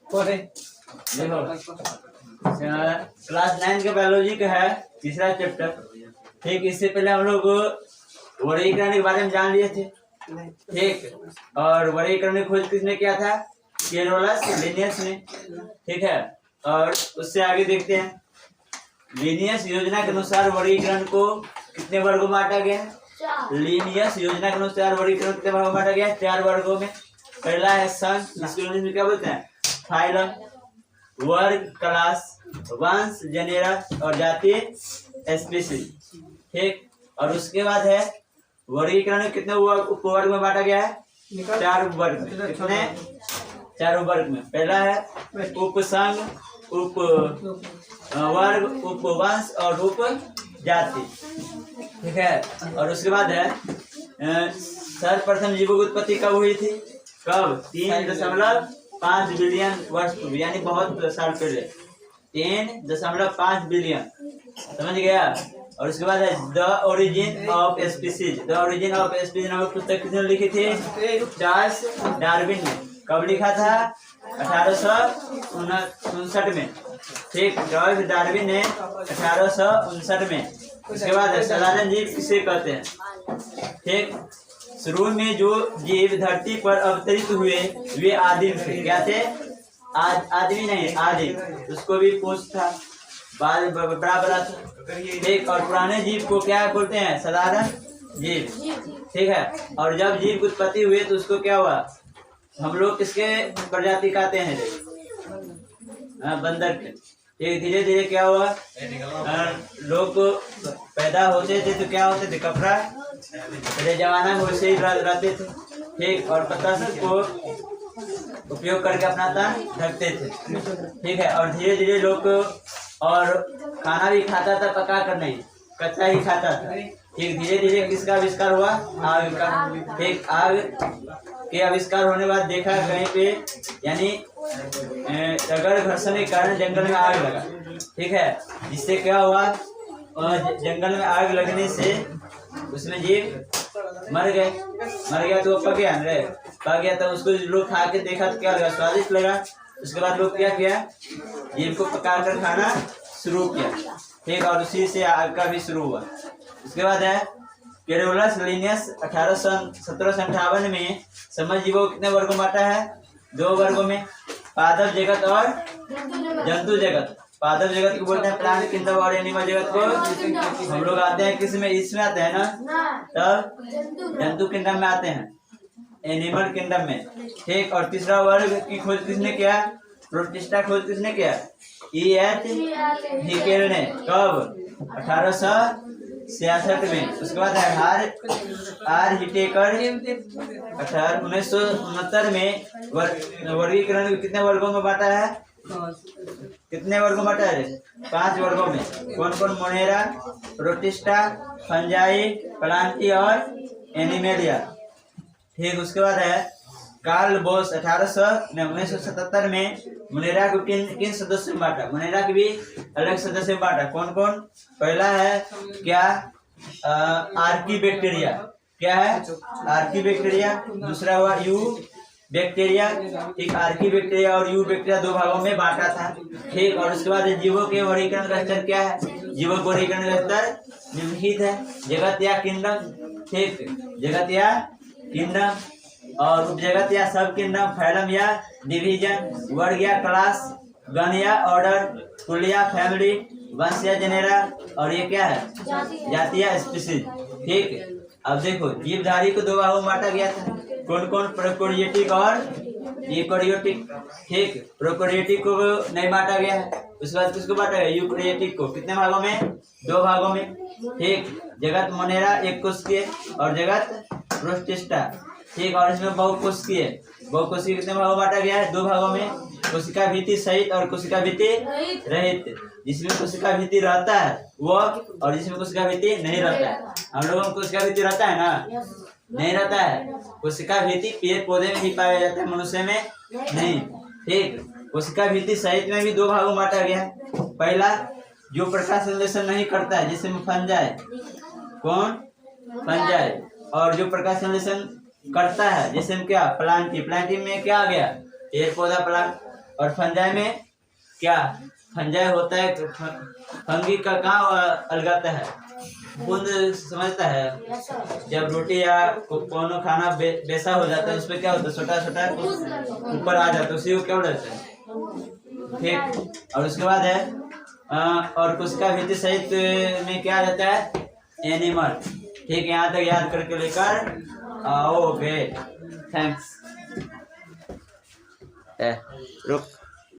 देखो क्लास 9 के बायोलॉजी का है तीसरा चैप्टर। ठीक, इससे पहले हम लोग वर्गीकरण के बारे में जान लिए थे। ठीक, और वर्गीकरण की खोज किसने किया था? कैरोलस लिनियस ने। ठीक है, और उससे आगे देखते हैं। लिनियस योजना के अनुसार वर्गीकरण को कितने वर्गों में बांटा गया है? लिनियस योजना के अनुसार वर्गीकरण कितने वर्गों में बांटा गया है? 4 वर्गों में। पहला है संघ, जिसको इंग्लिश में क्या बोलते हैं? फाइलम। वर्ग, क्लास, वंश, जेनेरा, और जाति, स्पीशीज। ठीक, और उसके बाद है वर्गीकरण कितने उपवर्ग में बांटा गया है? 4 वर्ग में। कितने? 4 वर्ग में। पहला है उपसंघ, उप वर्ग, उपवंश और उप जाति। ठीक है, और उसके बाद है सर्वप्रथम जीवों की उत्पत्ति कब हुई थी? कब? 3.5 बिलियन वर्ष पूर्व, यानी बहुत साल पहले। 3.5 बिलियन, समझ गया? और उसके बाद है the origin of species. The origin of species नामक पुस्तक किसने लिखी थी? चार्ल्स डार्विन ने। कब लिखा था? 1859 में। ठीक, चार्ल्स डार्विन ने 1859 में। उसके बाद है साधारण जीव किसे कहते हैं? ठीक, शुरू में जो जीव धरती पर अवतरित हुए वे आदिम थे। क्या थे? आदमी नहीं, आदिम। उसको भी पूछ था, बाल बराबर था। ठीक, और पुराने जीव को क्या बोलते हैं? साधारण जीव। ठीक है, और जब जीव की उत्पत्ति हुई तो उसको क्या हुआ? हम लोग किसके प्रजाति कहते हैं? बंदर के। ठीक, धीरे धीरे क्या हुआ? लोग पैदा होते थे तो क्या होते थे? कपड़ा। पहले जमाना में वैसे ही रहते थे। ठीक, और पतंग को उपयोग करके अपना तन ढकते थे। ठीक है, और धीरे धीरे लोग और खाना भी खाता था, पका कर नहीं, कच्चा ही खाता था। ठीक, धीरे धीरे किसका आविष्कार हुआ? आग का। ठीक, आग के आविष्कार होने के बाद देखा कहीं पे, यानी अगर घर्षण के कारण जंगल में आग लगा। ठीक है, जिससे क्या हुआ? जंगल में आग लगने से उसमें जीव मर गए। मर गया तो पक गया, पक गया तो उसको लोग खा के देखा तो क्या लगा? स्वादिष्ट लगा। उसके बाद लोग क्या किया? जीव को पका कर खाना शुरू किया। ठीक, और उसी से आग का भी शुरू हुआ। उसके बाद है कैरोलस लिनियस 1758 में समझ जीवों को कितने वर्गों में बांटा है? 2 वर्गों में, पादप जगत और जंतु जगत। पादप जगत को बोलते हैं प्लांट किंगडम, और एनिमल जगत को हम लोग आते हैं किसमें? इसमें आते हैं ना, तब जंतु किंगडम में आते हैं, एनिमल किंगडम में। ठीक, और तीसरा वर्ग की खोज किसने किया? प्रोटिस्टा खोज किसने किया? E.H. हिकेल ने। कब? 1866 में। उसके बाद है आर हिटेकर 1969 में। वर्गीकरण को कितने वर्गों में बांटा है? कितने वर्गों में बांटा है? 5 वर्गों में। कौन कौन? मोनेरा, प्रोटिस्टा, फंजाई, प्लांटी और एनिमेलिया। ठीक, उसके बाद है कार्ल बोस 1977 में मोनेरा को किन सदस्यों में बांटा? मोनेरा के भी अलग सदस्य में बांटा। कौन कौन? पहला है क्या? आर्कीबैक्टीरिया। क्या है? आर्कीबैक्टीरिया। दूसरा हुआ यू बैक्टीरिया। ठीक, आर्कीबैक्टीरिया और यू बैक्टीरिया 2 भागों में बांटा था। ठीक, और उसके बाद जीवों के वर्गीकरण का स्तर क्या है? जीवों के वर्गीकरण का स्तर निम्नलिखित है: जगत या किंगडम। ठीक, जगत या किंगडम, और उपजगत या सब किंगडम, फैलम या डिवीजन, वर्ग या क्लास, गण या ऑर्डर, कुल या फैमिली, वंश या जेनेरा, और ये क्या है? जाति या स्पीशीज। ठीक, अब देखो जीवधारी को 2 भागों में बांटा गया था। कौन कौन? प्रोकैरियोटिक और यूकैरियोटिक। ठीक, प्रोकैरियोटिक को नहीं बांटा गया है। उसके बाद किसको बांटा गया? यूकैरियोटिक को। कितने भागों में? 2 भागों में। ठीक, जगत मोनेरा 1 कोशिकीय और जगत प्रोटिस्टा। ठीक, और इसमें बहुकोशिकीय। बहुकोशिकीय कितने भागों में बांटा गया है? 2 भागों में, कोशिका भित्ति सहित और कोशिका भित्ति रहित। जिसमें कोशिका भित्ति रहता है वो, और जिसमें कोशिका भित्ति नहीं रहता है। हम लोगों में कोशिका भित्ति रहता है ना? नहीं रहता है। कोशिका भित्ति पेड़ पौधे में ही पाया जाता है, मनुष्य में नहीं। ठीक, कोशिका भित्ति सहित में भी 2 भागों में बांटा गया है। पहला जो प्रकाश संश्लेषण नहीं करता है, जिसमें फंजाई। कौन? फंजाई। और जो प्रकाश संश्लेषण करता है, जैसे क्या? प्लांटी। प्लांटी में क्या आ गया? पेड़ पौधा प्लांट। और फंजाई में क्या, फंजाई होता है फंगी का कहाँ अलगाता है, बूंद समझता है, जब रोटी या कोनो खाना बेसा हो जाता है उसमें क्या होता है, छोटा छोटा ऊपर आ जाता है, उसी को क्या बोलते हैं, ठीक। और उसके बाद है और उसका भित्ति सहित में क्या रहता है, एनिमल, ठीक। यहाँ तक याद करके लेकर आओगे, थैंक्स। रुक।